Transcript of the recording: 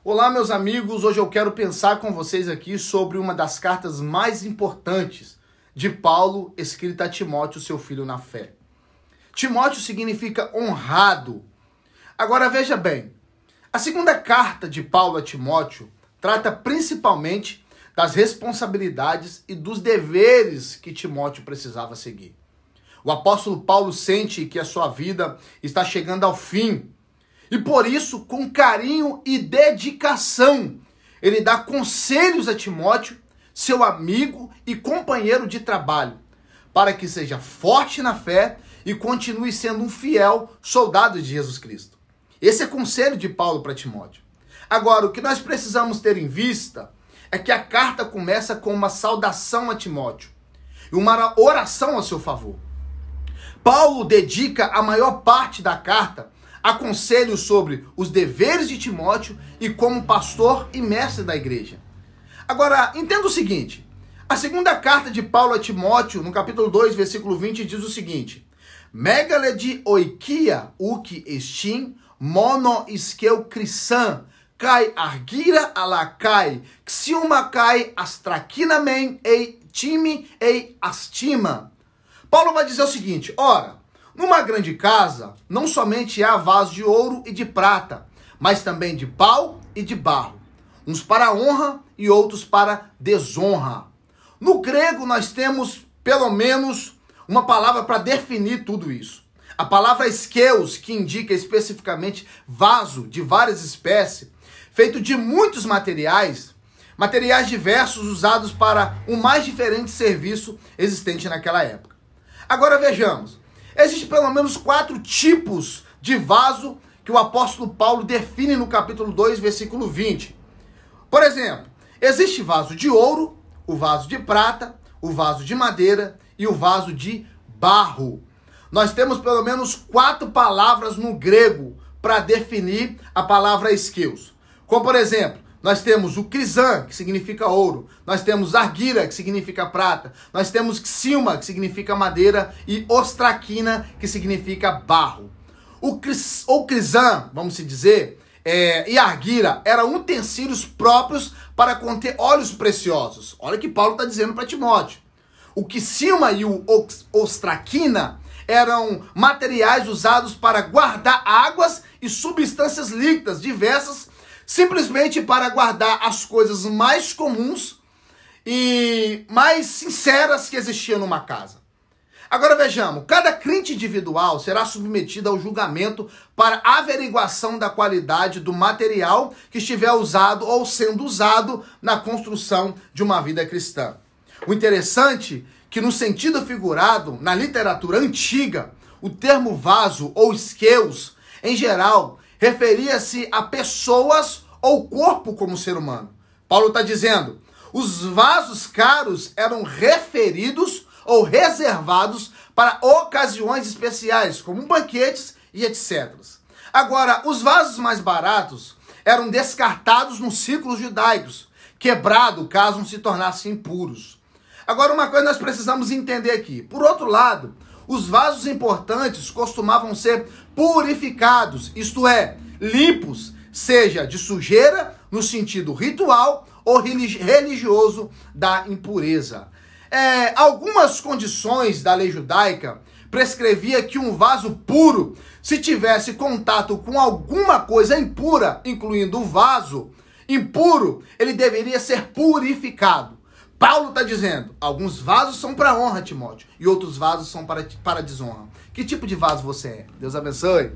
Olá, meus amigos. Hoje eu quero pensar com vocês aqui sobre uma das cartas mais importantes de Paulo, escrita a Timóteo, seu filho na fé. Timóteo significa honrado. Agora veja bem, a segunda carta de Paulo a Timóteo trata principalmente das responsabilidades e dos deveres que Timóteo precisava seguir. O apóstolo Paulo sente que a sua vida está chegando ao fim. E por isso, com carinho e dedicação, ele dá conselhos a Timóteo, seu amigo e companheiro de trabalho, para que seja forte na fé e continue sendo um fiel soldado de Jesus Cristo. Esse é o conselho de Paulo para Timóteo. Agora, o que nós precisamos ter em vista é que a carta começa com uma saudação a Timóteo e uma oração a seu favor. Paulo dedica a maior parte da carta a conselhos sobre os deveres de Timóteo e como pastor e mestre da igreja. Agora, entenda o seguinte, a segunda carta de Paulo a Timóteo, no capítulo 2, versículo 20, diz o seguinte: Megalede oikia uki estin mono iskeu krisan kai argira alakai xiuma kai astrakinamen ei time ei astima. Paulo vai dizer o seguinte: ora, numa grande casa, não somente há vasos de ouro e de prata, mas também de pau e de barro, uns para honra e outros para desonra. No grego, nós temos pelo menos uma palavra para definir tudo isso. A palavra eskeus, que indica especificamente vaso de várias espécies, feito de muitos materiais diversos usados para o mais diferente serviço existente naquela época. Agora vejamos. Existem pelo menos 4 tipos de vaso que o apóstolo Paulo define no capítulo 2, versículo 20. Por exemplo, existe vaso de ouro, o vaso de prata, o vaso de madeira e o vaso de barro. Nós temos pelo menos 4 palavras no grego para definir a palavra eskeus. Como, por exemplo, nós temos o krisan, que significa ouro. Nós temos argira, que significa prata. Nós temos xiuma, que significa madeira. E ostrakina, que significa barro. O krisan, vamos dizer, e a argira eram utensílios próprios para conter óleos preciosos. Olha o que Paulo está dizendo para Timóteo. O xiuma e o ostrakina eram materiais usados para guardar águas e substâncias líquidas diversas, simplesmente para guardar as coisas mais comuns e mais sinceras que existiam numa casa. Agora vejamos, cada crente individual será submetido ao julgamento para averiguação da qualidade do material que estiver usado ou sendo usado na construção de uma vida cristã. O interessante é que no sentido figurado, na literatura antiga, o termo vaso ou eskeus, em geral, referia-se a pessoas ou corpo como ser humano. Paulo está dizendo, os vasos caros eram referidos ou reservados para ocasiões especiais, como banquetes e etc. Agora, os vasos mais baratos eram descartados nos círculos judaicos, quebrado caso não se tornassem impuros. Agora, uma coisa nós precisamos entender aqui. Por outro lado, os vasos importantes costumavam ser purificados, isto é, limpos, seja de sujeira, no sentido ritual ou religioso da impureza. Algumas condições da lei judaica prescrevia que um vaso puro, se tivesse contato com alguma coisa impura, incluindo o vaso impuro, ele deveria ser purificado. Paulo está dizendo, alguns vasos são para honra, Timóteo, e outros vasos são para desonra. Que tipo de vaso você é? Deus abençoe.